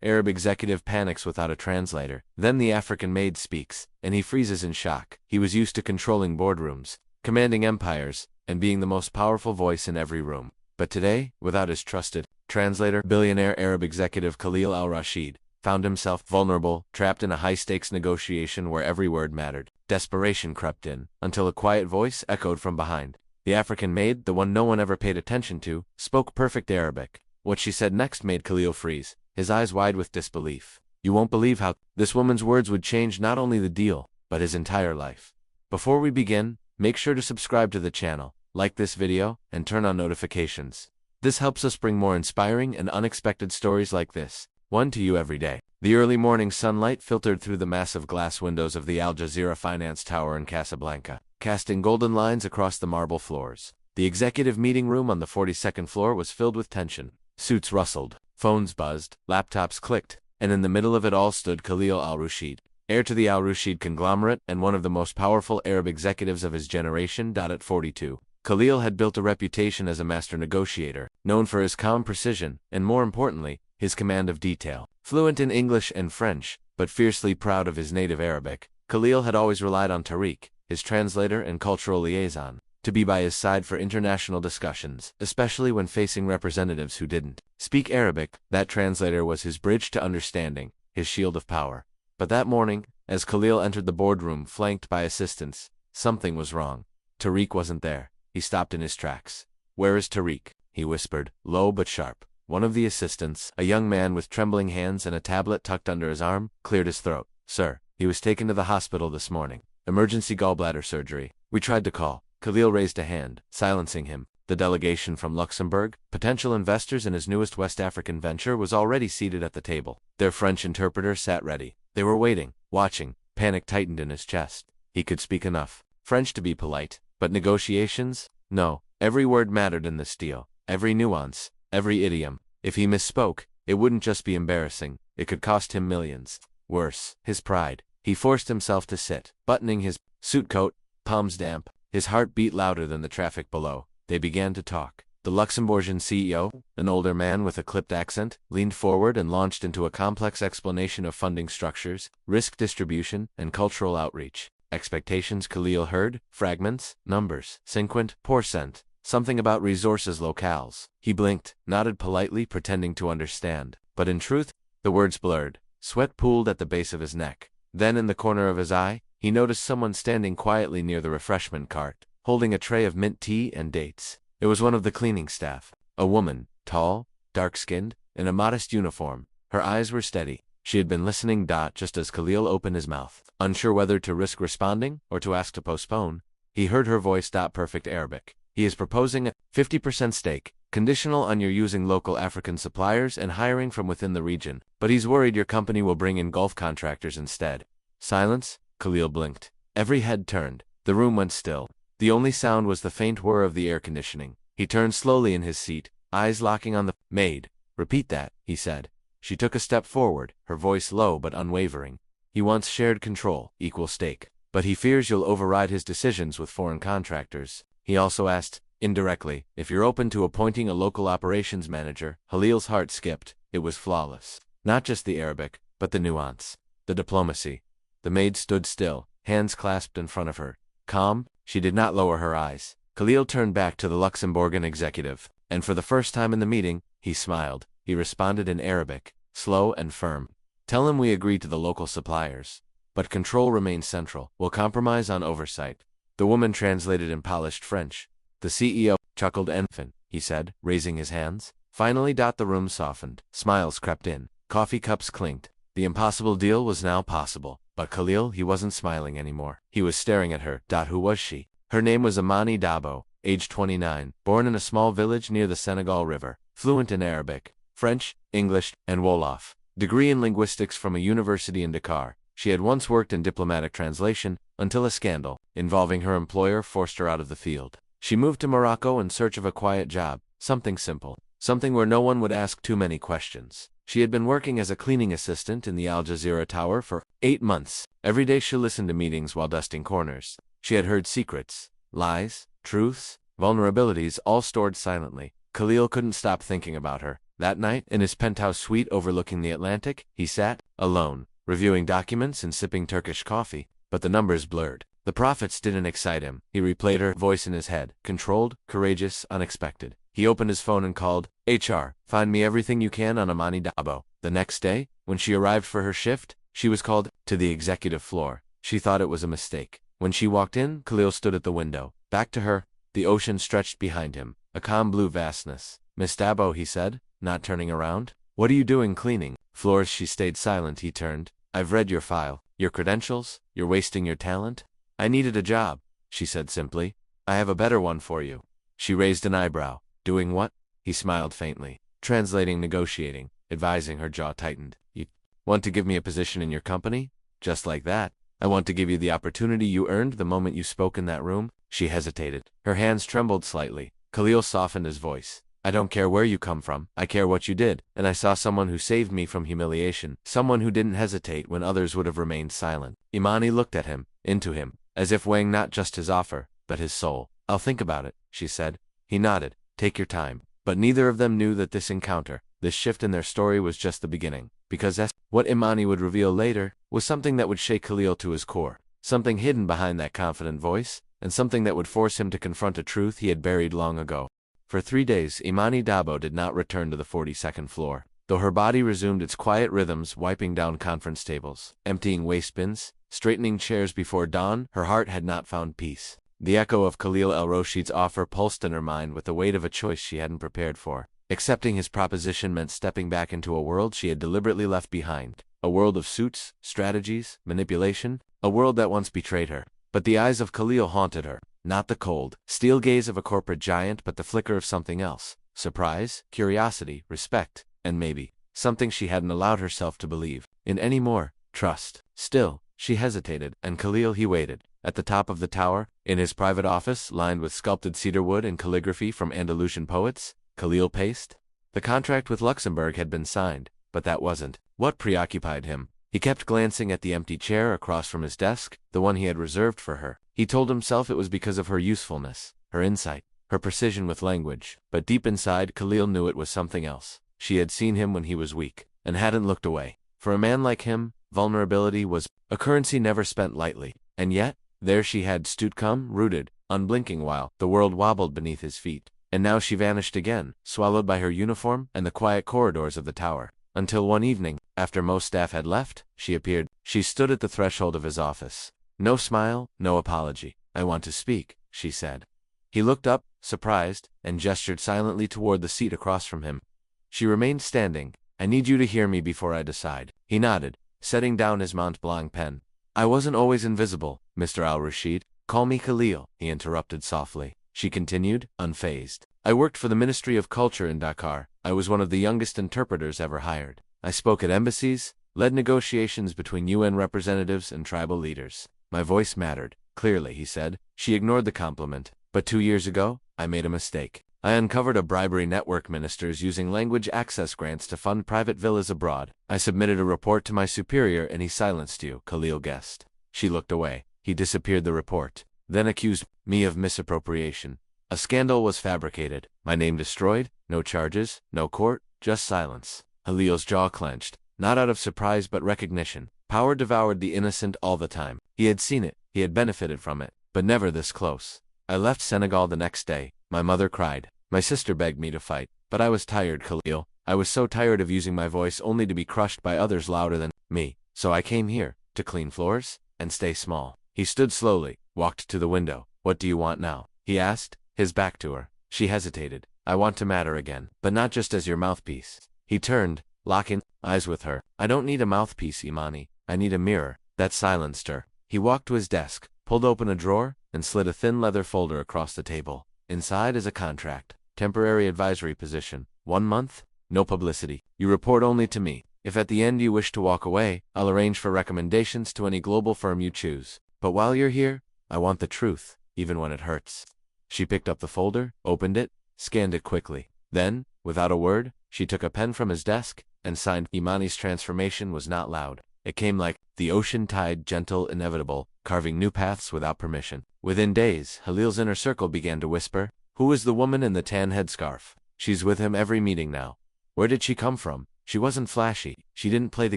Arab executive panics without a translator. Then the African maid speaks, and he freezes in shock. He was used to controlling boardrooms, commanding empires, and being the most powerful voice in every room. But today, without his trusted translator, billionaire Arab executive Khalil al-Rashid found himself vulnerable, trapped in a high-stakes negotiation where every word mattered. Desperation crept in, until a quiet voice echoed from behind. The African maid, the one no one ever paid attention to, spoke perfect Arabic. What she said next made Khalil freeze, his eyes wide with disbelief. You won't believe how this woman's words would change not only the deal, but his entire life. Before we begin, make sure to subscribe to the channel, like this video, and turn on notifications. This helps us bring more inspiring and unexpected stories like this one to you every day. The early morning sunlight filtered through the massive glass windows of the Al Jazeera Finance Tower in Casablanca, casting golden lines across the marble floors. The executive meeting room on the 42nd floor was filled with tension. Suits rustled, phones buzzed, laptops clicked, and in the middle of it all stood Khalil al-Rashid, heir to the al-Rashid conglomerate and one of the most powerful Arab executives of his generation. At 42, Khalil had built a reputation as a master negotiator, known for his calm precision and, more importantly, his command of detail. Fluent in English and French, but fiercely proud of his native Arabic, Khalil had always relied on Tariq, his translator and cultural liaison, to be by his side for international discussions, especially when facing representatives who didn't speak Arabic. That translator was his bridge to understanding, his shield of power. But that morning, as Khalil entered the boardroom flanked by assistants, something was wrong. Tariq wasn't there. He stopped in his tracks. "Where is Tariq?" he whispered, low but sharp. One of the assistants, a young man with trembling hands and a tablet tucked under his arm, cleared his throat. "Sir, he was taken to the hospital this morning. Emergency gallbladder surgery. We tried to call." Khalil raised a hand, silencing him. The delegation from Luxembourg, potential investors in his newest West African venture, was already seated at the table. Their French interpreter sat ready. They were waiting, watching. Panic tightened in his chest. He could speak enough French to be polite, but negotiations? No. Every word mattered in this deal. Every nuance, every idiom. If he misspoke, it wouldn't just be embarrassing, it could cost him millions. Worse, his pride. He forced himself to sit, buttoning his suit coat, palms damp. His heart beat louder than the traffic below. They began to talk. The Luxembourgian CEO, an older man with a clipped accent, leaned forward and launched into a complex explanation of funding structures, risk distribution, and cultural outreach. Expectations Khalil heard, fragments, numbers, 50%, something about resources locales. He blinked, nodded politely, pretending to understand. But in truth, the words blurred. Sweat pooled at the base of his neck. Then in the corner of his eye, he noticed someone standing quietly near the refreshment cart, holding a tray of mint tea and dates. It was one of the cleaning staff. A woman, tall, dark-skinned, in a modest uniform. Her eyes were steady. She had been listening. Just as Khalil opened his mouth, unsure whether to risk responding or to ask to postpone, he heard her voice. Perfect Arabic. "He is proposing a 50% stake, conditional on your using local African suppliers and hiring from within the region, but he's worried your company will bring in Gulf contractors instead." Silence. Khalil blinked. Every head turned. The room went still. The only sound was the faint whir of the air conditioning. He turned slowly in his seat, eyes locking on the maid. "Repeat that," he said. She took a step forward, her voice low but unwavering. "He wants shared control, equal stake. But he fears you'll override his decisions with foreign contractors." He also asked, indirectly, if you're open to appointing a local operations manager. Khalil's heart skipped. It was flawless. Not just the Arabic, but the nuance, the diplomacy. The maid stood still, hands clasped in front of her. Calm, she did not lower her eyes. Khalil turned back to the Luxembourgian executive, and for the first time in the meeting, he smiled. He responded in Arabic, slow and firm. "Tell him we agree to the local suppliers. But control remains central. We'll compromise on oversight." The woman translated in polished French. The CEO chuckled. "Enfant," he said, raising his hands. Finally. The room softened. Smiles crept in. Coffee cups clinked. The impossible deal was now possible. But Khalil, he wasn't smiling anymore. He was staring at her. Who was she? Her name was Amani Dabo, age 29, born in a small village near the Senegal River, fluent in Arabic, French, English, and Wolof. Degree in linguistics from a university in Dakar. She had once worked in diplomatic translation, until a scandal involving her employer forced her out of the field. She moved to Morocco in search of a quiet job, something simple, something where no one would ask too many questions. She had been working as a cleaning assistant in the Al Jazeera Tower for 8 months. Every day she listened to meetings while dusting corners. She had heard secrets, lies, truths, vulnerabilities, all stored silently. Khalil couldn't stop thinking about her. That night, in his penthouse suite overlooking the Atlantic, he sat, alone, reviewing documents and sipping Turkish coffee, but the numbers blurred. The profits didn't excite him. He replayed her voice in his head, controlled, courageous, unexpected. He opened his phone and called, HR, find me everything you can on Imani Dabo. The next day, when she arrived for her shift, she was called to the executive floor. She thought it was a mistake. When she walked in, Khalil stood at the window. Back to her, the ocean stretched behind him, a calm blue vastness. Miss Dabo, he said, not turning around. What are you doing cleaning floors? She stayed silent. He turned. I've read your file, your credentials, you're wasting your talent. I needed a job, she said simply. I have a better one for you. She raised an eyebrow. Doing what? He smiled faintly. Translating, negotiating, advising. Her jaw tightened. You want to give me a position in your company? Just like that. I want to give you the opportunity you earned the moment you spoke in that room. She hesitated. Her hands trembled slightly. Khalil softened his voice. I don't care where you come from. I care what you did. And I saw someone who saved me from humiliation. Someone who didn't hesitate when others would have remained silent. Imani looked at him, into him, as if weighing not just his offer, but his soul. I'll think about it, she said. He nodded. Take your time. But neither of them knew that this encounter, this shift in their story was just the beginning. Because what Imani would reveal later was something that would shake Khalil to his core. Something hidden behind that confident voice, and something that would force him to confront a truth he had buried long ago. For 3 days, Imani Dabo did not return to the 42nd floor, though her body resumed its quiet rhythms, wiping down conference tables, emptying waste bins, straightening chairs before dawn. Her heart had not found peace. The echo of Khalil El-Rashid's offer pulsed in her mind with the weight of a choice she hadn't prepared for. Accepting his proposition meant stepping back into a world she had deliberately left behind, a world of suits, strategies, manipulation, a world that once betrayed her. But the eyes of Khalil haunted her, not the cold, steel gaze of a corporate giant, but the flicker of something else. Surprise, curiosity, respect, and maybe something she hadn't allowed herself to believe in anymore, trust. Still, she hesitated, and Khalil, he waited. At the top of the tower, in his private office, lined with sculpted cedarwood and calligraphy from Andalusian poets, Khalil paced. The contract with Luxembourg had been signed, but that wasn't what preoccupied him. He kept glancing at the empty chair across from his desk, the one he had reserved for her. He told himself it was because of her usefulness, her insight, her precision with language, but deep inside, Khalil knew it was something else. She had seen him when he was weak, and hadn't looked away. For a man like him, vulnerability was a currency never spent lightly, and yet, there she had stood calm, rooted, unblinking while the world wobbled beneath his feet. And now she vanished again, swallowed by her uniform and the quiet corridors of the tower. Until one evening, after most staff had left, she appeared. She stood at the threshold of his office. No smile, no apology. I want to speak, she said. He looked up, surprised, and gestured silently toward the seat across from him. She remained standing. I need you to hear me before I decide. He nodded, setting down his Mont Blanc pen. I wasn't always invisible, Mr. Al-Rashid. Call me Khalil, he interrupted softly. She continued, unfazed. I worked for the Ministry of Culture in Dakar. I was one of the youngest interpreters ever hired. I spoke at embassies, led negotiations between UN representatives and tribal leaders. My voice mattered. Clearly, he said. She ignored the compliment. But 2 years ago, I made a mistake. I uncovered a bribery network, ministers using language access grants to fund private villas abroad. I submitted a report to my superior and he silenced you, Khalil guessed. She looked away. He disappeared the report, then accused me of misappropriation. A scandal was fabricated. My name destroyed, no charges, no court, just silence. Khalil's jaw clenched, not out of surprise but recognition. Power devoured the innocent all the time. He had seen it, he had benefited from it, but never this close. I left Senegal the next day. My mother cried. My sister begged me to fight, but I was tired, Khalil. I was so tired of using my voice only to be crushed by others louder than me. So I came here, to clean floors, and stay small. He stood slowly, walked to the window. What do you want now? He asked, his back to her. She hesitated. I want to matter again, but not just as your mouthpiece. He turned, locking eyes with her. I don't need a mouthpiece, Imani. I need a mirror. That silenced her. He walked to his desk, pulled open a drawer, and slid a thin leather folder across the table. Inside is a contract. Temporary advisory position. 1 month, no publicity. You report only to me. If at the end you wish to walk away, I'll arrange for recommendations to any global firm you choose. But while you're here, I want the truth, even when it hurts. She picked up the folder, opened it, scanned it quickly. Then, without a word, she took a pen from his desk and signed. Imani's transformation was not loud. It came like the ocean tide, gentle, inevitable, carving new paths without permission. Within days, Khalil's inner circle began to whisper, who is the woman in the tan headscarf? She's with him every meeting now. Where did she come from? She wasn't flashy. She didn't play the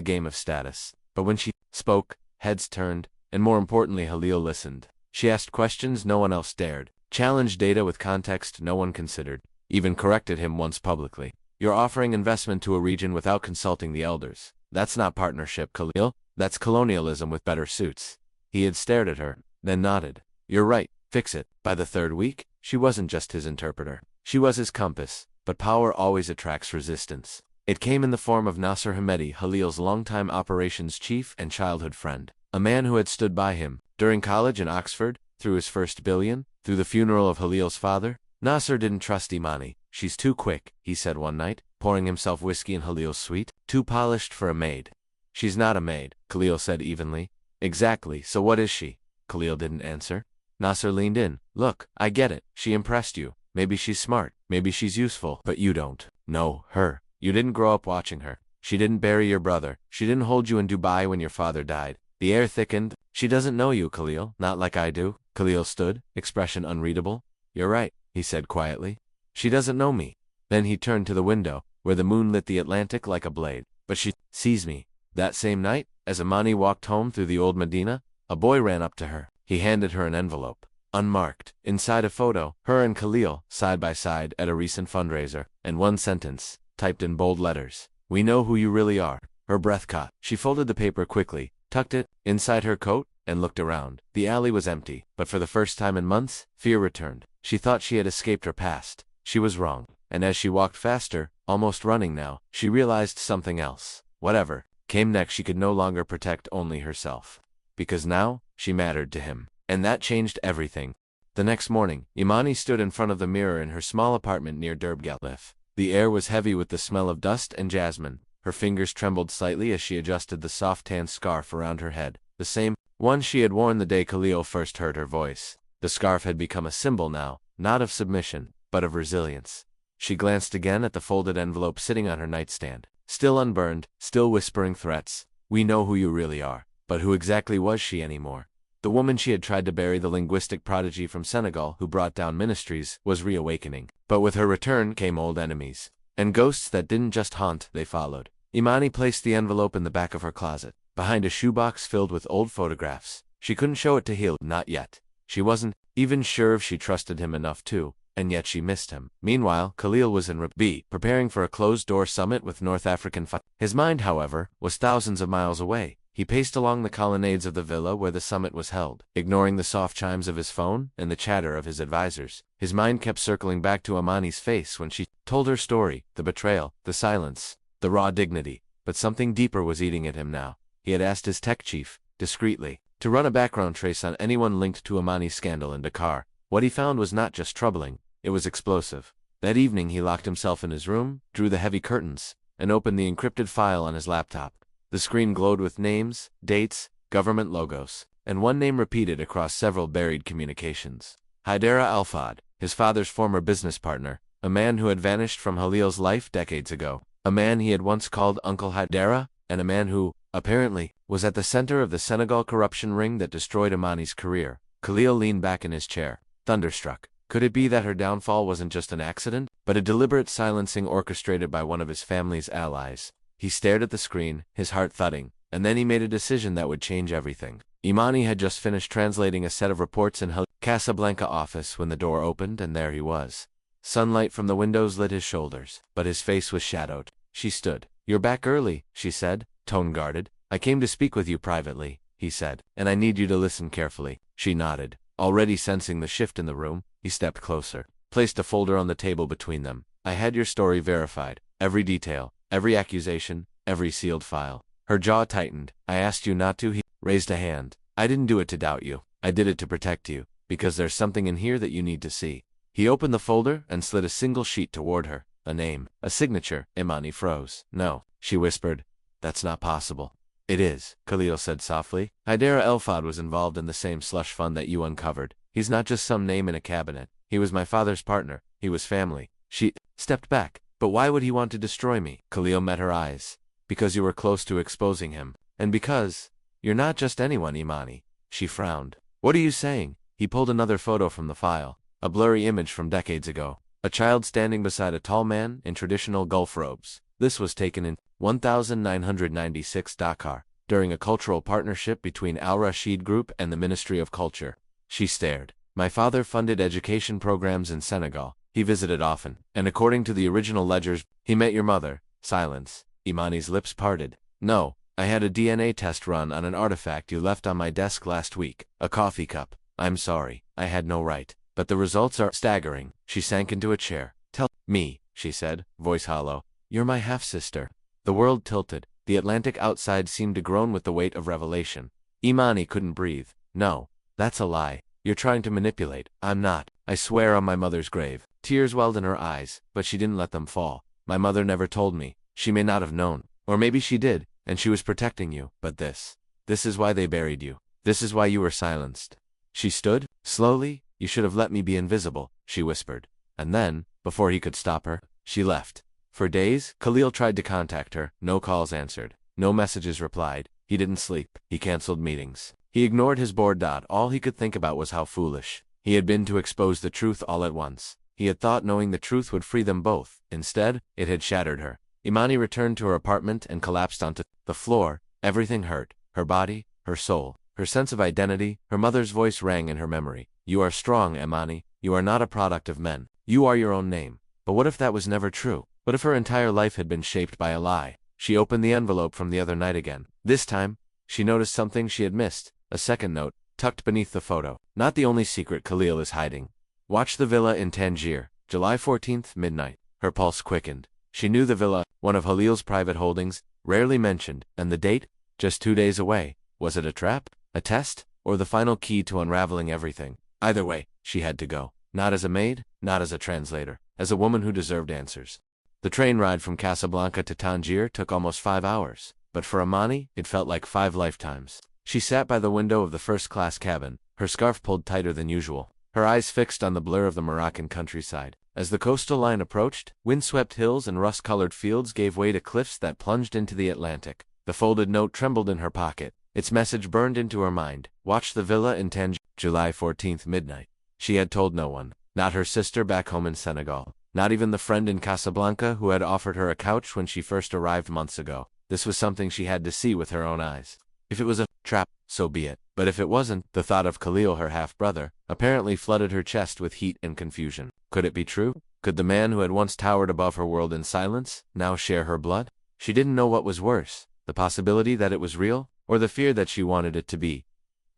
game of status. But when she spoke, heads turned, and more importantly, Halil listened. She asked questions no one else dared, challenged data with context no one considered, even corrected him once publicly. You're offering investment to a region without consulting the elders. That's not partnership, Khalil. That's colonialism with better suits. He had stared at her, then nodded. You're right, fix it. By the third week, she wasn't just his interpreter. She was his compass, but power always attracts resistance. It came in the form of Nasser Hamedi, Halil's longtime operations chief and childhood friend. A man who had stood by him, during college in Oxford, through his first billion, through the funeral of Halil's father. Nasser didn't trust Imani. She's too quick, he said one night, pouring himself whiskey in Halil's suite. Too polished for a maid. She's not a maid, Khalil said evenly. Exactly, so what is she? Khalil didn't answer. Nasser leaned in. Look, I get it. She impressed you. Maybe she's smart. Maybe she's useful. But you don't know her. You didn't grow up watching her. She didn't bury your brother. She didn't hold you in Dubai when your father died. The air thickened. She doesn't know you, Khalil. Not like I do. Khalil stood, expression unreadable. You're right, he said quietly. She doesn't know me. Then he turned to the window, where the moon lit the Atlantic like a blade. But she sees me. That same night, as Imani walked home through the old Medina, a boy ran up to her. He handed her an envelope. Unmarked. Inside a photo, her and Khalil, side by side at a recent fundraiser, and one sentence, typed in bold letters. We know who you really are. Her breath caught. She folded the paper quickly, tucked it inside her coat, and looked around. The alley was empty, but for the first time in months, fear returned. She thought she had escaped her past. She was wrong. And as she walked faster, almost running now, she realized something else. Whatever came next, she could no longer protect only herself. Because now, she mattered to him. And that changed everything. The next morning, Imani stood in front of the mirror in her small apartment near Derbgalif. The air was heavy with the smell of dust and jasmine. Her fingers trembled slightly as she adjusted the soft tan scarf around her head, the same one she had worn the day Khalil first heard her voice. The scarf had become a symbol now, not of submission, but of resilience. She glanced again at the folded envelope sitting on her nightstand. Still unburned, still whispering threats. We know who you really are. But who exactly was she anymore? The woman she had tried to bury, the linguistic prodigy from Senegal who brought down ministries, was reawakening. But with her return came old enemies. And ghosts that didn't just haunt, they followed. Imani placed the envelope in the back of her closet, behind a shoebox filled with old photographs. She couldn't show it to Hil, not yet. She wasn't even sure if she trusted him enough to, and yet she missed him. Meanwhile, Khalil was in Rabat, preparing for a closed-door summit with North African His mind, however, was thousands of miles away. He paced along the colonnades of the villa where the summit was held, ignoring the soft chimes of his phone and the chatter of his advisors. His mind kept circling back to Imani's face when she told her story, the betrayal, the silence, the raw dignity. But something deeper was eating at him now. He had asked his tech chief, discreetly, to run a background trace on anyone linked to Imani's scandal in Dakar. What he found was not just troubling, it was explosive. That evening he locked himself in his room, drew the heavy curtains, and opened the encrypted file on his laptop. The screen glowed with names, dates, government logos, and one name repeated across several buried communications. Haidara Alfad, his father's former business partner, a man who had vanished from Halil's life decades ago, a man he had once called Uncle Haidara, and a man who, apparently, was at the center of the Senegal corruption ring that destroyed Imani's career. Khalil leaned back in his chair, thunderstruck. Could it be that her downfall wasn't just an accident, but a deliberate silencing orchestrated by one of his family's allies? He stared at the screen, his heart thudding, and then he made a decision that would change everything. Imani had just finished translating a set of reports in Halil's Casablanca office when the door opened, and there he was. Sunlight from the windows lit his shoulders, but his face was shadowed. She stood. You're back early, she said, tone guarded. I came to speak with you privately, he said, and I need you to listen carefully. She nodded. Already sensing the shift in the room, he stepped closer, placed a folder on the table between them. I had your story verified, every detail, every accusation, every sealed file. Her jaw tightened. I asked you not to. He raised a hand. I didn't do it to doubt you. I did it to protect you, because there's something in here that you need to see. He opened the folder and slid a single sheet toward her. A name, a signature. Imani froze. No, she whispered. That's not possible. It is, Khalil said softly. Haidara Elfad was involved in the same slush fund that you uncovered. He's not just some name in a cabinet. He was my father's partner. He was family. She stepped back. But why would he want to destroy me? Khalil met her eyes. Because you were close to exposing him. And because you're not just anyone, Imani. She frowned. What are you saying? He pulled another photo from the file. A blurry image from decades ago. A child standing beside a tall man in traditional Gulf robes. This was taken in 1996 Dakar, during a cultural partnership between Al Rashid Group and the Ministry of Culture. She stared. My father funded education programs in Senegal. He visited often, and according to the original ledgers, he met your mother. Silence. Imani's lips parted. No, I had a DNA test run on an artifact you left on my desk last week, a coffee cup. I'm sorry, I had no right, but the results are staggering. She sank into a chair. Tell me, she said, voice hollow. You're my half-sister. The world tilted. The Atlantic outside seemed to groan with the weight of revelation. Imani couldn't breathe. No, that's a lie. You're trying to manipulate. I'm not. I swear on my mother's grave. Tears welled in her eyes, but she didn't let them fall. My mother never told me. She may not have known. Or maybe she did, and she was protecting you. But this is why they buried you. This is why you were silenced. She stood, slowly. You should have let me be invisible, she whispered. And then, before he could stop her, she left. For days, Khalil tried to contact her. No calls answered. No messages replied. He didn't sleep. He canceled meetings. He ignored his bored. All he could think about was how foolish he had been to expose the truth all at once. He had thought knowing the truth would free them both. Instead, it had shattered her. Imani returned to her apartment and collapsed onto the floor. Everything hurt. Her body, her soul, her sense of identity. Her mother's voice rang in her memory. You are strong, Imani. You are not a product of men. You are your own name. But what if that was never true? What if her entire life had been shaped by a lie? She opened the envelope from the other night again. This time, she noticed something she had missed. A second note, tucked beneath the photo. Not the only secret Khalil is hiding. Watch the villa in Tangier, July 14th, midnight. Her pulse quickened. She knew the villa, one of Khalil's private holdings, rarely mentioned, and the date, just 2 days away. Was it a trap, a test, or the final key to unraveling everything? Either way, she had to go. Not as a maid, not as a translator, as a woman who deserved answers. The train ride from Casablanca to Tangier took almost 5 hours, but for Imani, it felt like 5 lifetimes. She sat by the window of the first-class cabin, her scarf pulled tighter than usual, her eyes fixed on the blur of the Moroccan countryside. As the coastal line approached, windswept hills and rust-colored fields gave way to cliffs that plunged into the Atlantic. The folded note trembled in her pocket. Its message burned into her mind. Watch the villa in Tangier, July 14th, midnight. She had told no one, not her sister back home in Senegal, not even the friend in Casablanca who had offered her a couch when she first arrived months ago. This was something she had to see with her own eyes. If it was a trap, so be it. But if it wasn't, the thought of Khalil, her half-brother, apparently flooded her chest with heat and confusion. Could it be true? Could the man who had once towered above her world in silence now share her blood? She didn't know what was worse, the possibility that it was real, or the fear that she wanted it to be.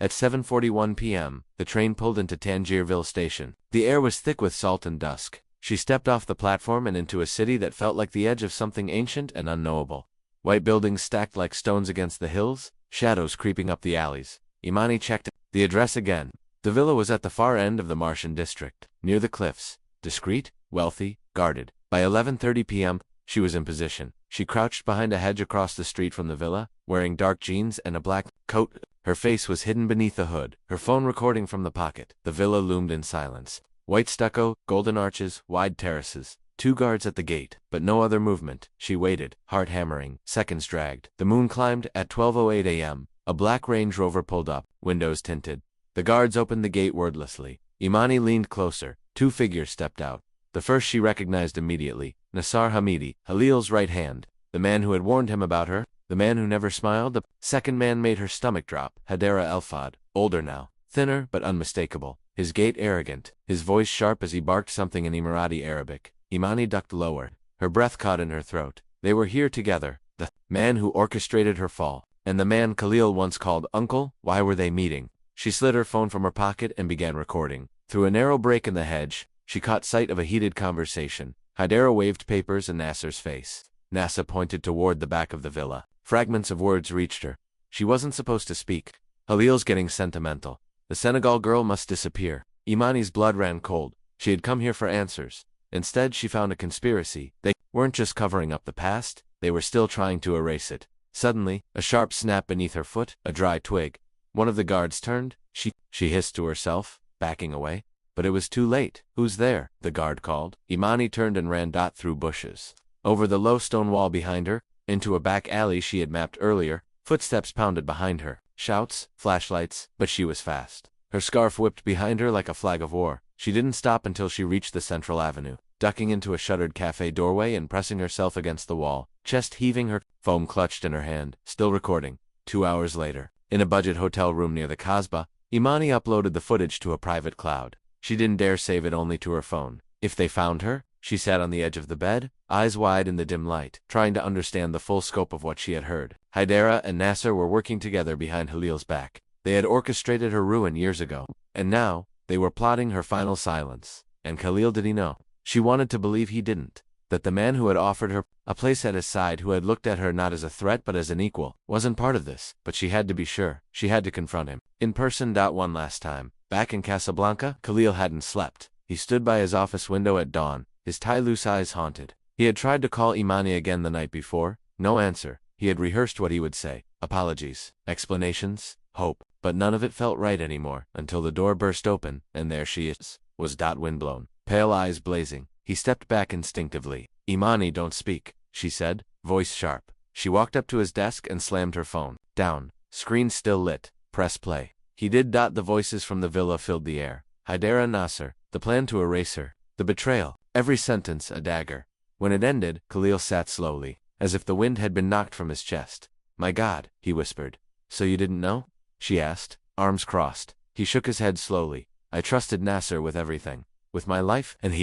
At 7:41 p.m., the train pulled into Tangierville station. The air was thick with salt and dusk. She stepped off the platform and into a city that felt like the edge of something ancient and unknowable. White buildings stacked like stones against the hills, shadows creeping up the alleys. Imani checked the address again. The villa was at the far end of the Martian district, near the cliffs. Discreet, wealthy, guarded. By 11:30 p.m., she was in position. She crouched behind a hedge across the street from the villa, wearing dark jeans and a black coat. Her face was hidden beneath the hood, her phone recording from the pocket. The villa loomed in silence. White stucco, golden arches, wide terraces. 2 guards at the gate, but no other movement. She waited, heart hammering. Seconds dragged. The moon climbed. At 12:08 a.m., a black Range Rover pulled up, windows tinted. The guards opened the gate wordlessly. Imani leaned closer. 2 figures stepped out. The first she recognized immediately, Nassar Hamidi, Khalil's right hand, the man who had warned him about her, the man who never smiled. The second man made her stomach drop. Hadera Elfad, older now, thinner but unmistakable, his gait arrogant, his voice sharp as he barked something in Emirati Arabic. Imani ducked lower, her breath caught in her throat. They were here together, the man who orchestrated her fall, and the man Khalil once called uncle. Why were they meeting? She slid her phone from her pocket and began recording. Through a narrow break in the hedge, she caught sight of a heated conversation. Hadera waved papers in Nasser's face. Nasser pointed toward the back of the villa. Fragments of words reached her. She wasn't supposed to speak. Khalil's getting sentimental. The Senegal girl must disappear. Imani's blood ran cold. She had come here for answers. Instead, she found a conspiracy. They weren't just covering up the past, they were still trying to erase it. Suddenly, a sharp snap beneath her foot, a dry twig. One of the guards turned. She hissed to herself, backing away. But it was too late. Who's there? The guard called. Imani turned and ran through bushes. Over the low stone wall behind her, into a back alley she had mapped earlier. Footsteps pounded behind her. Shouts, flashlights, but she was fast. Her scarf whipped behind her like a flag of war. She didn't stop until she reached the central avenue. ducking into a shuttered cafe doorway and pressing herself against the wall, chest heaving, her phone clutched in her hand, still recording. 2 hours later, in a budget hotel room near the Kasbah, Imani uploaded the footage to a private cloud. She didn't dare save it only to her phone. If they found her, she sat on the edge of the bed, eyes wide in the dim light, trying to understand the full scope of what she had heard. Haidara and Nasser were working together behind Halil's back. They had orchestrated her ruin years ago, and now they were plotting her final silence. And Khalil, did he know? She wanted to believe he didn't. That the man who had offered her a place at his side, who had looked at her not as a threat but as an equal, wasn't part of this. But she had to be sure. She had to confront him. In person. One last time. Back in Casablanca, Khalil hadn't slept. He stood by his office window at dawn, his tie-loose eyes haunted. He had tried to call Imani again the night before. No answer. He had rehearsed what he would say. Apologies. Explanations. Hope. But none of it felt right anymore, until the door burst open, and there she was. Windblown, pale eyes blazing. He stepped back instinctively. Imani, don't speak, she said, voice sharp. She walked up to his desk and slammed her phone down. Screen still lit. Press play. He did. The voices from the villa filled the air. Haidara, Nasser, the plan to erase her, the betrayal, every sentence a dagger. When it ended, Khalil sat slowly, as if the wind had been knocked from his chest. My God, he whispered. So you didn't know? She asked, arms crossed. He shook his head slowly. I trusted Nasser with everything. With my life, and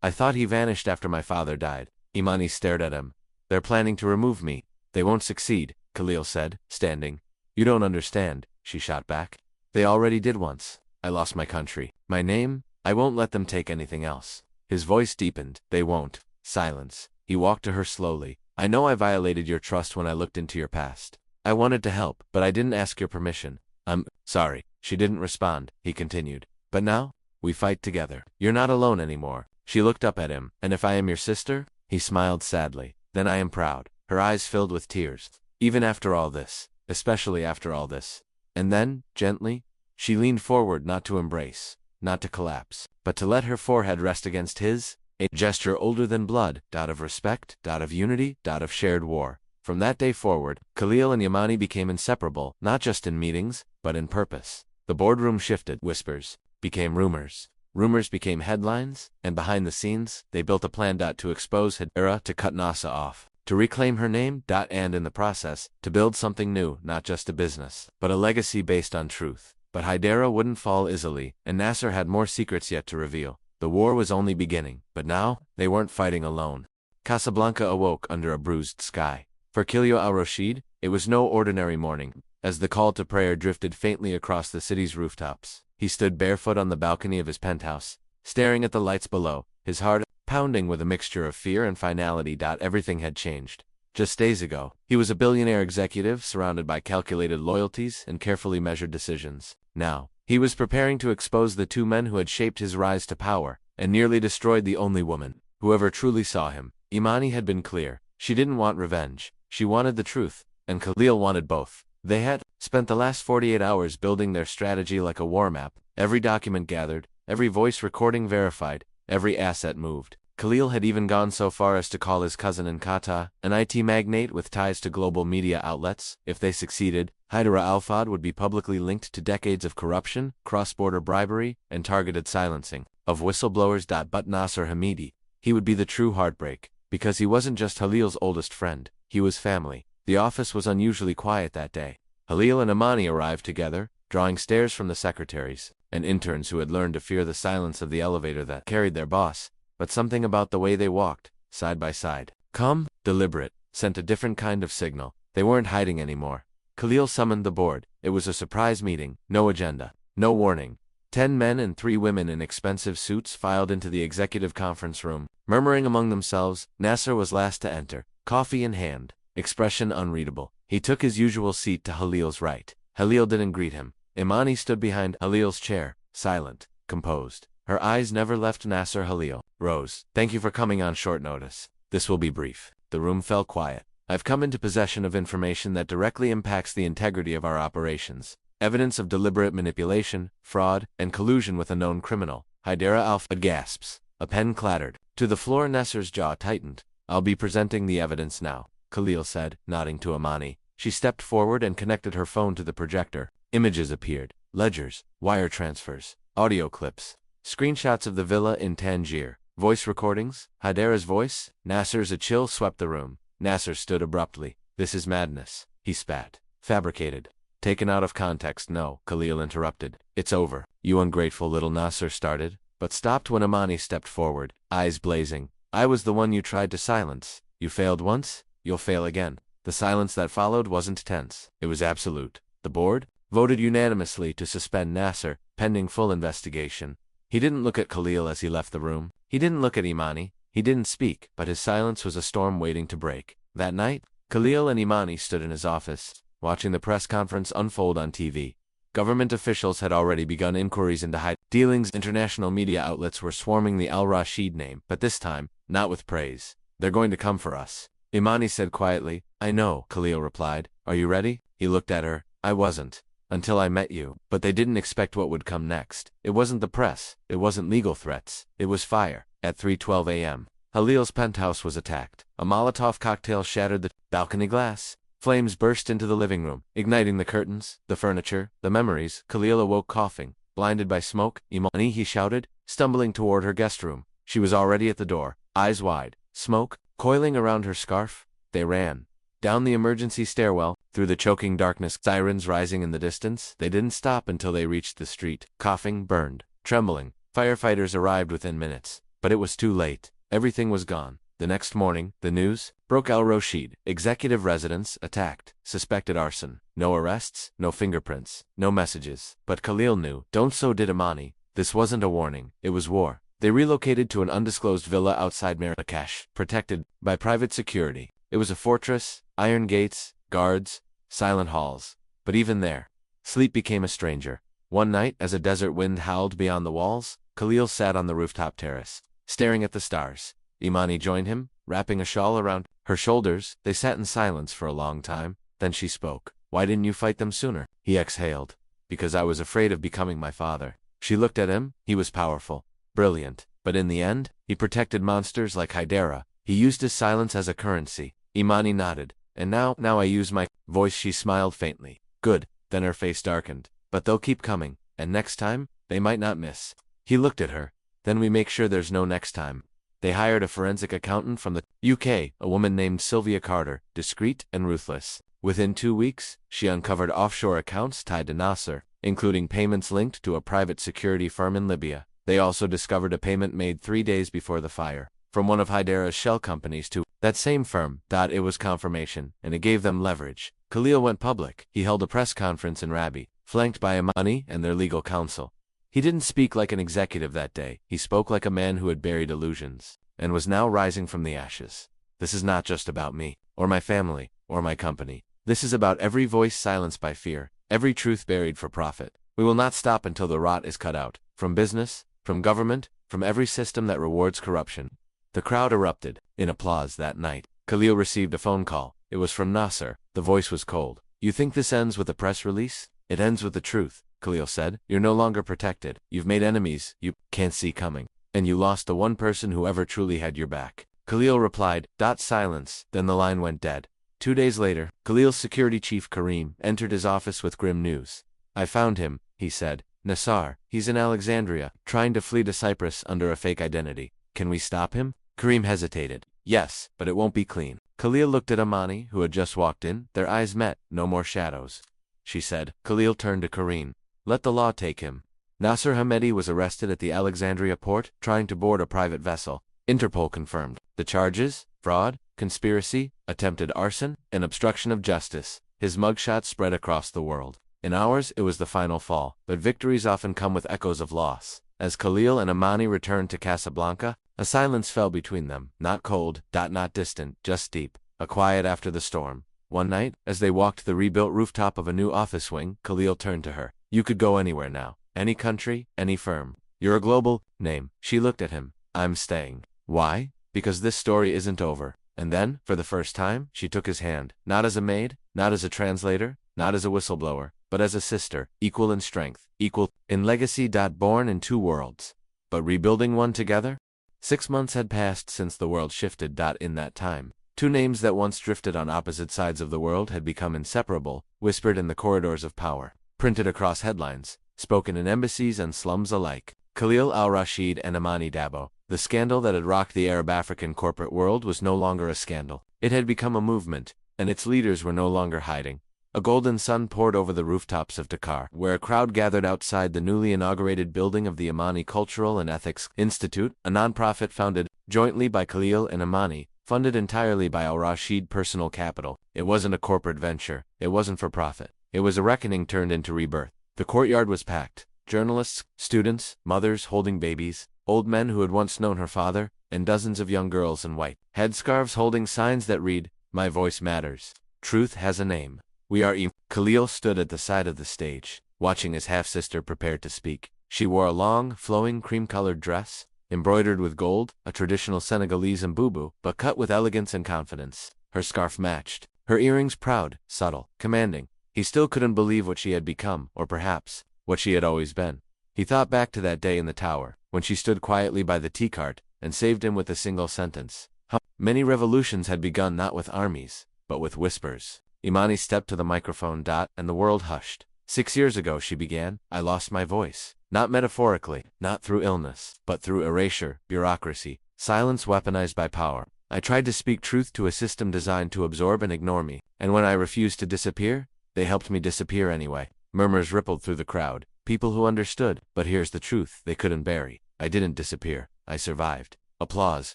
I thought he vanished after my father died. Imani stared at him. They're planning to remove me. They won't succeed, Khalil said, standing. You don't understand, she shot back. They already did once. I lost my country, my name. I won't let them take anything else. His voice deepened. They won't. Silence. He walked to her slowly. I know I violated your trust when I looked into your past. I wanted to help, but I didn't ask your permission. I'm sorry. She didn't respond, he continued. But now, we fight together. You're not alone anymore. She looked up at him. And if I am your sister? He smiled sadly. Then I am proud. Her eyes filled with tears. Even after all this. Especially after all this. And then, gently, she leaned forward, not to embrace, not to collapse, but to let her forehead rest against his, a gesture older than blood, of respect, of unity, of shared war. From that day forward, Khalil and Imani became inseparable, not just in meetings, but in purpose. The boardroom shifted. Whispers became rumors. Rumors became headlines, and behind the scenes, they built a plan to expose Haidara, to cut Nasser off, to reclaim her name, and in the process, to build something new, not just a business, but a legacy based on truth. But Haidara wouldn't fall easily, and Nasser had more secrets yet to reveal. The war was only beginning, but now, they weren't fighting alone. Casablanca awoke under a bruised sky. For Khalil al-Rashid, it was no ordinary morning. As the call to prayer drifted faintly across the city's rooftops, he stood barefoot on the balcony of his penthouse, staring at the lights below, his heart pounding with a mixture of fear and finality. Everything had changed. Just days ago, he was a billionaire executive surrounded by calculated loyalties and carefully measured decisions. Now, he was preparing to expose the two men who had shaped his rise to power and nearly destroyed the only woman who ever truly saw him. Imani had been clear. She didn't want revenge. She wanted the truth, and Khalil wanted both. They had spent the last 48 hours building their strategy like a war map, every document gathered, every voice recording verified, every asset moved. Khalil had even gone so far as to call his cousin in Qatar, an IT magnate with ties to global media outlets. If they succeeded, Haidara al-Fad would be publicly linked to decades of corruption, cross-border bribery, and targeted silencing of whistleblowers. But Nasser Hamidi, he would be the true heartbreak, because he wasn't just Halil's oldest friend, he was family. The office was unusually quiet that day. Khalil and Imani arrived together, drawing stares from the secretaries and interns who had learned to fear the silence of the elevator that carried their boss. But something about the way they walked, side by side, calm, deliberate, sent a different kind of signal. They weren't hiding anymore. Khalil summoned the board. It was a surprise meeting, no agenda, no warning. 10 men and 3 women in expensive suits filed into the executive conference room, murmuring among themselves. Nasser was last to enter, coffee in hand, expression unreadable. He took his usual seat to Halil's right. Halil didn't greet him. Imani stood behind Halil's chair, silent, composed. Her eyes never left Nasser. Halil rose. Thank you for coming on short notice. This will be brief. The room fell quiet. I've come into possession of information that directly impacts the integrity of our operations. Evidence of deliberate manipulation, fraud, and collusion with a known criminal. Haidara al-Fad gasps. A pen clattered. To the floor. Nasser's jaw tightened. I'll be presenting the evidence now, Khalil said, nodding to Imani. She stepped forward and connected her phone to the projector. Images appeared. Ledgers, wire transfers, audio clips. Screenshots of the villa in Tangier, Voice recordings? Haidara's voice? Nasser's. A chill swept the room. Nasser stood abruptly. This is madness, he spat. Fabricated. Taken out of context. No, Khalil interrupted. It's over. You ungrateful little. Nasser started, but stopped when Imani stepped forward, eyes blazing. I was the one you tried to silence. You failed once, you'll fail again. The silence that followed wasn't tense. It was absolute. The board voted unanimously to suspend Nasser, pending full investigation. He didn't look at Khalil as he left the room. He didn't look at Imani. He didn't speak, but his silence was a storm waiting to break. That night, Khalil and Imani stood in his office, watching the press conference unfold on TV. Government officials had already begun inquiries into high dealings. International media outlets were swarming the Al-Rashid name, but this time, not with praise. They're going to come for us, Imani said quietly. I know, Khalil replied. Are you ready? He looked at her. I wasn't. Until I met you. But they didn't expect what would come next. It wasn't the press. It wasn't legal threats. It was fire. At 3:12 a.m., Khalil's penthouse was attacked. A Molotov cocktail shattered the balcony glass. Flames burst into the living room, igniting the curtains, the furniture, the memories. Khalil awoke coughing, blinded by smoke. Imani, he shouted, stumbling toward her guest room. She was already at the door, eyes wide, smoke coiling around her scarf. They ran. Down the emergency stairwell, through the choking darkness, sirens rising in the distance. They didn't stop until they reached the street. Coughing, burned, trembling. Firefighters arrived within minutes. But it was too late. Everything was gone. The next morning, the news broke. Al-Rashid, executive residence, attacked, suspected arson. No arrests, no fingerprints, no messages. But Khalil knew. So did Imani. This wasn't a warning. It was war. They relocated to an undisclosed villa outside Marrakesh, protected by private security. It was a fortress, iron gates, guards, silent halls. But even there, sleep became a stranger. One night, as a desert wind howled beyond the walls, Khalil sat on the rooftop terrace, staring at the stars. Imani joined him, wrapping a shawl around her shoulders. They sat in silence for a long time. Then she spoke. Why didn't you fight them sooner? He exhaled. Because I was afraid of becoming my father. She looked at him. He was powerful, brilliant. But in the end, he protected monsters like Haidara. He used his silence as a currency. Imani nodded. And now I use my voice. She smiled faintly. Good. Then her face darkened. But they'll keep coming. And next time, they might not miss. He looked at her. Then we make sure there's no next time. They hired a forensic accountant from the UK, a woman named Sylvia Carter, discreet and ruthless. Within 2 weeks, she uncovered offshore accounts tied to Nasser, including payments linked to a private security firm in Libya. They also discovered a payment made 3 days before the fire, from one of Haidara's shell companies to that same firm. It was confirmation, and it gave them leverage. Khalil went public. He held a press conference in Rabi, flanked by Imani and their legal counsel. He didn't speak like an executive that day. He spoke like a man who had buried illusions, and was now rising from the ashes. This is not just about me, or my family, or my company. This is about every voice silenced by fear, every truth buried for profit. We will not stop until the rot is cut out, from business, from government, from every system that rewards corruption. The crowd erupted in applause that night. Khalil received a phone call. It was from Nasser. The voice was cold. You think this ends with a press release? It ends with the truth, Khalil said. You're no longer protected. You've made enemies you can't see coming. And you lost the one person who ever truly had your back. Khalil replied. Silence. Then the line went dead. 2 days later, Khalil's security chief Karim entered his office with grim news. I found him, he said. Nassar, he's in Alexandria, trying to flee to Cyprus under a fake identity. Can we stop him? Karim hesitated. Yes, but it won't be clean. Khalil looked at Imani, who had just walked in. Their eyes met. No more shadows, she said. Khalil turned to Karim. Let the law take him. Nasser Hamedi was arrested at the Alexandria port, trying to board a private vessel. Interpol confirmed the charges: fraud, conspiracy, attempted arson, and obstruction of justice. His mugshot spread across the world. In ours, it was the final fall, but victories often come with echoes of loss. As Khalil and Imani returned to Casablanca, a silence fell between them, not cold, not distant, just deep, a quiet after the storm. One night, as they walked the rebuilt rooftop of a new office wing, Khalil turned to her. You could go anywhere now, any country, any firm. You're a global name. She looked at him. I'm staying. Why? Because this story isn't over. And then, for the first time, she took his hand, not as a maid, not as a translator, not as a whistleblower, but as a sister, equal in strength, equal in legacy. Born in 2 worlds, but rebuilding one together? 6 months had passed since the world shifted. In that time, 2 names that once drifted on opposite sides of the world had become inseparable, whispered in the corridors of power, printed across headlines, spoken in embassies and slums alike. Khalil al-Rashid and Imani Dabo. The scandal that had rocked the Arab-African corporate world was no longer a scandal. It had become a movement, and its leaders were no longer hiding. A golden sun poured over the rooftops of Dakar, where a crowd gathered outside the newly inaugurated building of the Imani Cultural and Ethics Institute, a nonprofit founded jointly by Khalil and Imani, funded entirely by Al-Rashid personal capital. It wasn't a corporate venture. It wasn't for profit. It was a reckoning turned into rebirth. The courtyard was packed. Journalists, students, mothers holding babies, old men who had once known her father, and dozens of young girls in white headscarves holding signs that read, "My voice matters. Truth has a name. We are Khalil stood at the side of the stage, watching his half-sister prepare to speak. She wore a long, flowing cream-colored dress, embroidered with gold, a traditional Senegalese mbubu, but cut with elegance and confidence. Her scarf matched. Her earrings proud, subtle, commanding. He still couldn't believe what she had become, or perhaps, what she had always been. He thought back to that day in the tower, when she stood quietly by the tea cart, and saved him with a single sentence. How many revolutions had begun not with armies, but with whispers. Imani stepped to the microphone, and the world hushed. 6 years ago, she began, I lost my voice. Not metaphorically, not through illness, but through erasure, bureaucracy, silence weaponized by power. I tried to speak truth to a system designed to absorb and ignore me, and when I refused to disappear, they helped me disappear anyway. Murmurs rippled through the crowd. People who understood, but here's the truth they couldn't bury. I didn't disappear. I survived. Applause.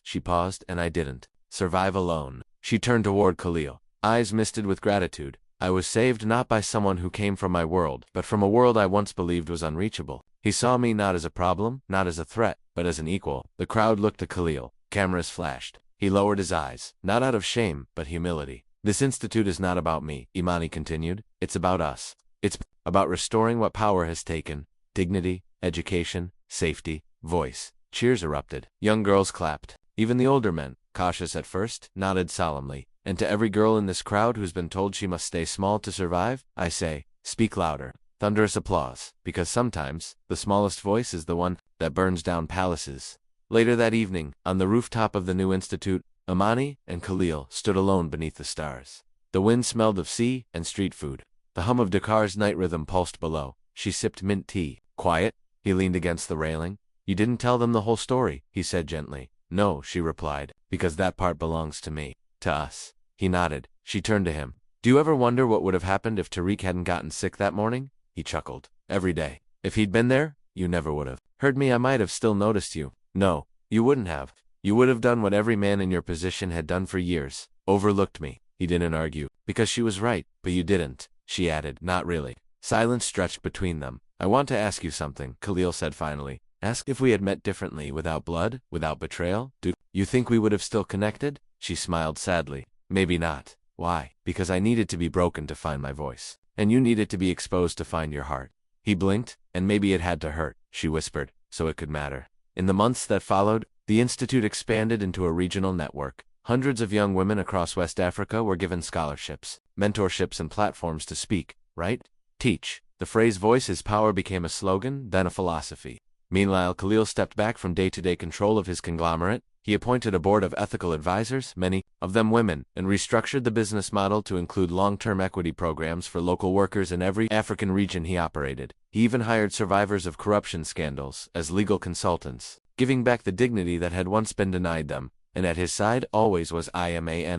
She paused, and I didn't. Survive alone. She turned toward Khalil, eyes misted with gratitude. I was saved not by someone who came from my world, but from a world I once believed was unreachable. He saw me not as a problem, not as a threat, but as an equal. The crowd looked to Khalil. Cameras flashed. He lowered his eyes, not out of shame, but humility. This institute is not about me, Imani continued. It's about us. It's about restoring what power has taken. Dignity, education, safety, voice. Cheers erupted. Young girls clapped. Even the older men, cautious at first, nodded solemnly. And to every girl in this crowd who's been told she must stay small to survive, I say, speak louder. Thunderous applause, because sometimes, the smallest voice is the one that burns down palaces. Later that evening, on the rooftop of the new institute, Imani and Khalil stood alone beneath the stars. The wind smelled of sea and street food. The hum of Dakar's night rhythm pulsed below. She sipped mint tea. Quiet? He leaned against the railing. You didn't tell them the whole story, he said gently. No, she replied, because that part belongs to me. To us. He nodded. She turned to him. Do you ever wonder what would have happened if Tariq hadn't gotten sick that morning? He chuckled. Every day. If he'd been there, you never would have. Heard me, I might have still noticed you. No, you wouldn't have. You would have done what every man in your position had done for years. Overlooked me. He didn't argue. Because she was right, but you didn't. She added, not really. Silence stretched between them. I want to ask you something, Khalil said finally. Ask if we had met differently, without blood, without betrayal. Do you think we would have still connected? She smiled sadly. Maybe not. Why? Because I needed to be broken to find my voice. And you needed to be exposed to find your heart. He blinked, and maybe it had to hurt, she whispered, so it could matter. In the months that followed, the institute expanded into a regional network. Hundreds of young women across West Africa were given scholarships, mentorships, and platforms to speak, write, teach. The phrase voice is power became a slogan, then a philosophy. Meanwhile, Khalil stepped back from day-to-day control of his conglomerate. He appointed a board of ethical advisors, many of them women, and restructured the business model to include long-term equity programs for local workers in every African region he operated. He even hired survivors of corruption scandals as legal consultants, giving back the dignity that had once been denied them. And at his side always was Imani.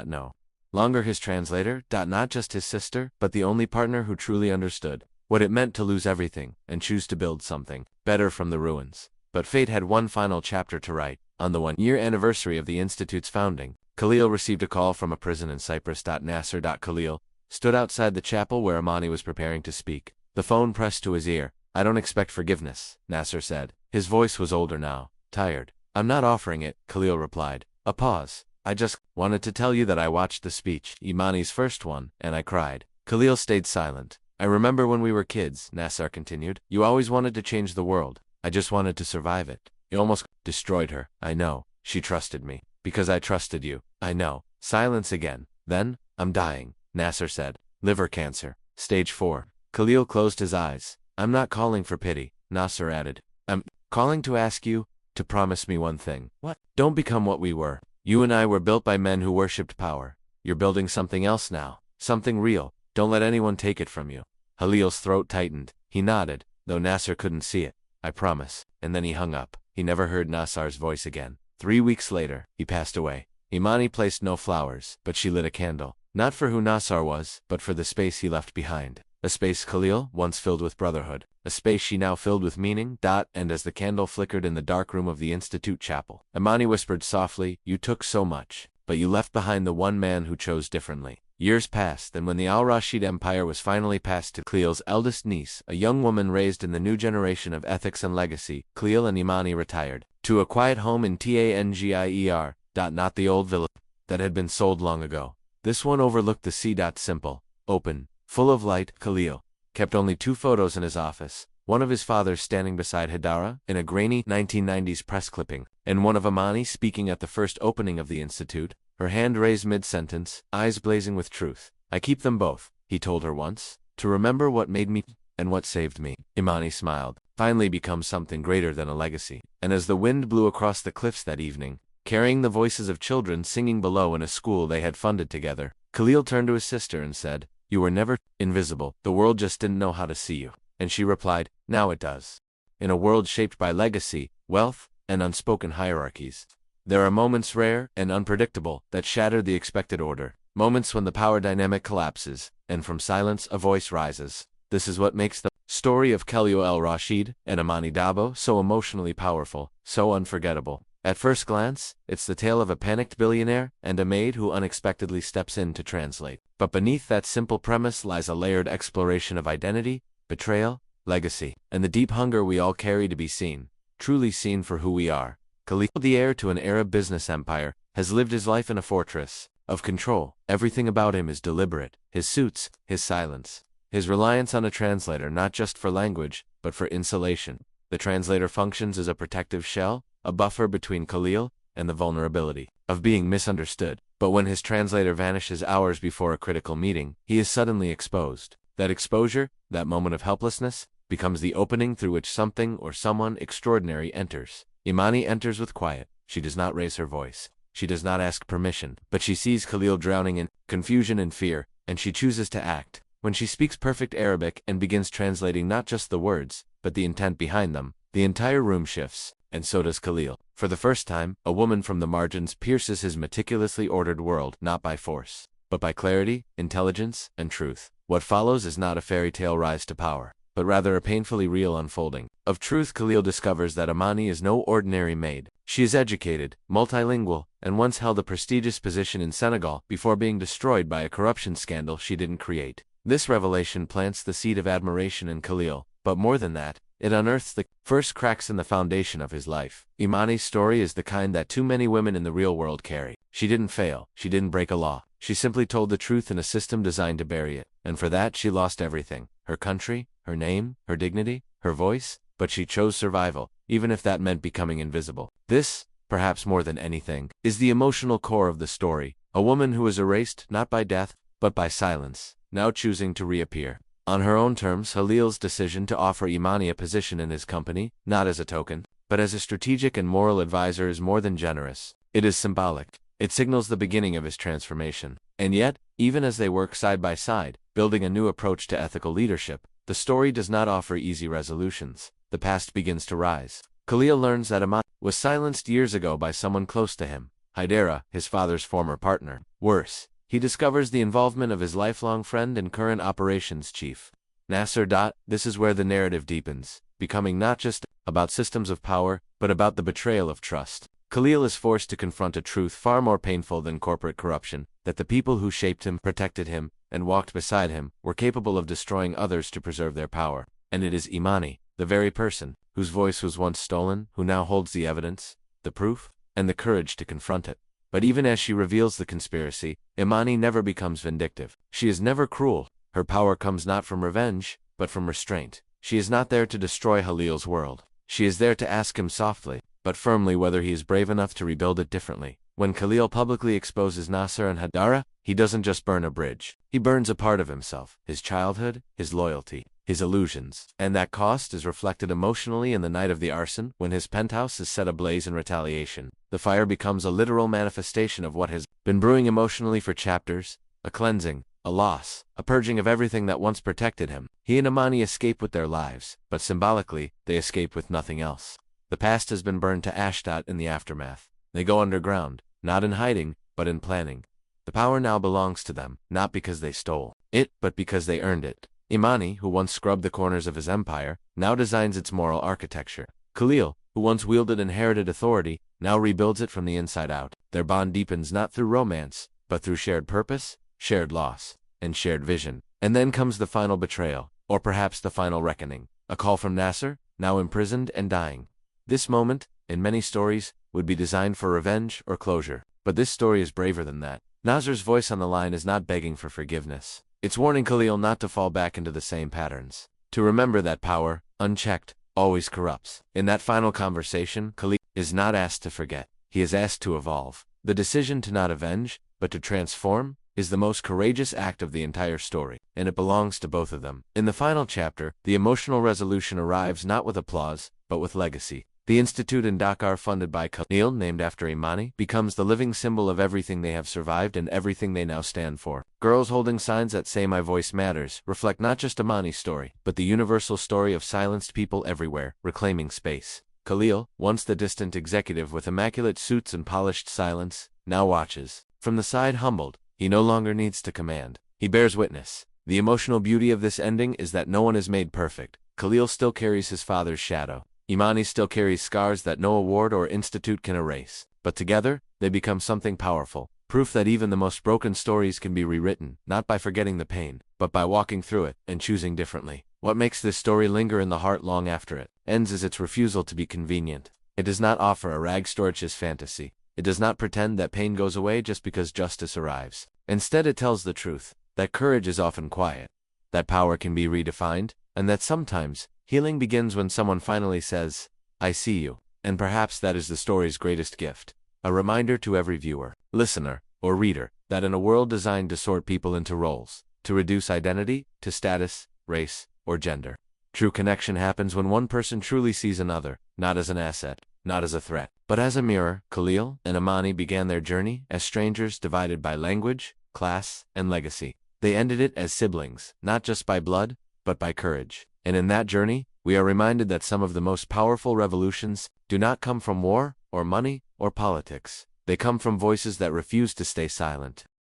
No longer his translator, not just his sister, but the only partner who truly understood what it meant to lose everything and choose to build something better from the ruins. But fate had one final chapter to write. On the one-year anniversary of the Institute's founding, Khalil received a call from a prison in Cyprus. Nasser. Khalil stood outside the chapel where Imani was preparing to speak. The phone pressed to his ear. I don't expect forgiveness, Nasser said. His voice was older now, tired. I'm not offering it, Khalil replied. A pause. I just wanted to tell you that I watched the speech, Imani's first one, and I cried. Khalil stayed silent. I remember when we were kids, Nasser continued. You always wanted to change the world. I just wanted to survive it. You almost destroyed her. I know. She trusted me. Because I trusted you. I know. Silence again. Then, I'm dying, Nasser said. Liver cancer. Stage 4. Khalil closed his eyes. I'm not calling for pity, Nasser added. I'm calling to ask you to promise me one thing. What? Don't become what we were. You and I were built by men who worshipped power. You're building something else now. Something real. Don't let anyone take it from you. Khalil's throat tightened. He nodded, though Nasser couldn't see it. I promise. And then he hung up. he never heard Nasar's voice again. 3 weeks later, he passed away. Imani placed no flowers, but she lit a candle. Not for who Nasar was, but for the space he left behind. A space Khalil once filled with brotherhood. A space she now filled with meaning. And as the candle flickered in the dark room of the Institute chapel, Imani whispered softly, "You took so much, but you left behind the one man who chose differently." Years passed, and when the Al-Rashid Empire was finally passed to Khalil's eldest niece, a young woman raised in the new generation of ethics and legacy, Khalil and Imani retired to a quiet home in Tangier. Not the old villa that had been sold long ago. This one overlooked the sea. Simple, open, full of light. Khalil kept only 2 photos in his office, one of his father standing beside Hadara in a grainy 1990s press clipping, and one of Imani speaking at the first opening of the institute, her hand raised mid-sentence, eyes blazing with truth. "I keep them both," he told her once, "to remember what made me and what saved me." Imani smiled. Finally become something greater than a legacy. And as the wind blew across the cliffs that evening, carrying the voices of children singing below in a school they had funded together, Khalil turned to his sister and said, "You were never invisible. The world just didn't know how to see you." And she replied, "Now it does." In a world shaped by legacy, wealth, and unspoken hierarchies, there are moments rare and unpredictable that shatter the expected order. Moments when the power dynamic collapses, and from silence a voice rises. This is what makes the story of Khalil al-Rashid and Imani Dabo so emotionally powerful, so unforgettable. At first glance, it's the tale of a panicked billionaire and a maid who unexpectedly steps in to translate. But beneath that simple premise lies a layered exploration of identity, betrayal, legacy, and the deep hunger we all carry to be seen, truly seen for who we are. Khalil, the heir to an Arab business empire, has lived his life in a fortress of control. Everything about him is deliberate: his suits, his silence, his reliance on a translator not just for language, but for insulation. The translator functions as a protective shell, a buffer between Khalil and the vulnerability of being misunderstood. But when his translator vanishes hours before a critical meeting, he is suddenly exposed. That exposure, that moment of helplessness, becomes the opening through which something or someone extraordinary enters. Imani enters with quiet. She does not raise her voice. She does not ask permission, but she sees Khalil drowning in confusion and fear, and she chooses to act. When she speaks perfect Arabic and begins translating not just the words, but the intent behind them, the entire room shifts, and so does Khalil. For the first time, a woman from the margins pierces his meticulously ordered world, not by force, but by clarity, intelligence, and truth. What follows is not a fairy tale rise to power, but rather a painfully real unfolding of truth. Khalil discovers that Imani is no ordinary maid. She is educated, multilingual, and once held a prestigious position in Senegal before being destroyed by a corruption scandal she didn't create. This revelation plants the seed of admiration in Khalil, but more than that, it unearths the first cracks in the foundation of his life. Imani's story is the kind that too many women in the real world carry. She didn't fail. She didn't break a law. She simply told the truth in a system designed to bury it. And for that she lost everything. Her country, her name, her dignity, her voice. But she chose survival, even if that meant becoming invisible. This, perhaps more than anything, is the emotional core of the story. A woman who is erased not by death, but by silence, now choosing to reappear. On her own terms, Khalil's decision to offer Imani a position in his company, not as a token, but as a strategic and moral advisor, is more than generous. It is symbolic. It signals the beginning of his transformation. And yet, even as they work side by side, building a new approach to ethical leadership, the story does not offer easy resolutions. The past begins to rise. Khalil learns that Imani was silenced years ago by someone close to him, Hadara, his father's former partner. Worse, he discovers the involvement of his lifelong friend and current operations chief, Nasser. This is where the narrative deepens, becoming not just about systems of power, but about the betrayal of trust. Khalil is forced to confront a truth far more painful than corporate corruption, that the people who shaped him, protected him, and walked beside him, were capable of destroying others to preserve their power. And it is Imani, the very person whose voice was once stolen, who now holds the evidence, the proof, and the courage to confront it. But even as she reveals the conspiracy, Imani never becomes vindictive. She is never cruel. Her power comes not from revenge, but from restraint. She is not there to destroy Khalil's world. She is there to ask him softly, but firmly, whether he is brave enough to rebuild it differently. When Khalil publicly exposes Nasser and Hadara, he doesn't just burn a bridge. He burns a part of himself, his childhood, his loyalty, his illusions. And that cost is reflected emotionally in the night of the arson, when his penthouse is set ablaze in retaliation. The fire becomes a literal manifestation of what has been brewing emotionally for chapters, a cleansing, a loss, a purging of everything that once protected him. He and Imani escape with their lives, but symbolically, they escape with nothing else. The past has been burned to ash. In the aftermath, they go underground, not in hiding, but in planning. The power now belongs to them, not because they stole it, but because they earned it. Imani, who once scrubbed the corners of his empire, now designs its moral architecture. Khalil, who once wielded inherited authority, now rebuilds it from the inside out. Their bond deepens not through romance, but through shared purpose, shared loss, and shared vision. And then comes the final betrayal, or perhaps the final reckoning. A call from Nasser, now imprisoned and dying. This moment, in many stories, would be designed for revenge or closure. But this story is braver than that. Nasser's voice on the line is not begging for forgiveness. It's warning Khalil not to fall back into the same patterns. To remember that power, unchecked, always corrupts. In that final conversation, Khalil is not asked to forget. He is asked to evolve. The decision to not avenge, but to transform, is the most courageous act of the entire story, and it belongs to both of them. In the final chapter, the emotional resolution arrives not with applause, but with legacy. The institute in Dakar funded by Khalil, named after Imani, becomes the living symbol of everything they have survived and everything they now stand for. Girls holding signs that say "My voice matters" reflect not just Imani's story, but the universal story of silenced people everywhere, reclaiming space. Khalil, once the distant executive with immaculate suits and polished silence, now watches. From the side humbled, he no longer needs to command. He bears witness. The emotional beauty of this ending is that no one is made perfect. Khalil still carries his father's shadow. Imani still carries scars that no award or institute can erase. But together, they become something powerful. Proof that even the most broken stories can be rewritten, not by forgetting the pain, but by walking through it and choosing differently. What makes this story linger in the heart long after it ends is its refusal to be convenient. It does not offer a rag-storch's fantasy. It does not pretend that pain goes away just because justice arrives. Instead, it tells the truth, that courage is often quiet, that power can be redefined, and that sometimes, healing begins when someone finally says, "I see you." And perhaps that is the story's greatest gift. A reminder to every viewer, listener, or reader, that in a world designed to sort people into roles, to reduce identity to status, race, or gender, true connection happens when one person truly sees another, not as an asset, not as a threat, but as a mirror. Khalil and Imani began their journey as strangers divided by language, class, and legacy. They ended it as siblings, not just by blood, but by courage. And in that journey, we are reminded that some of the most powerful revolutions do not come from war, or money, or politics. They come from voices that refuse to stay silent.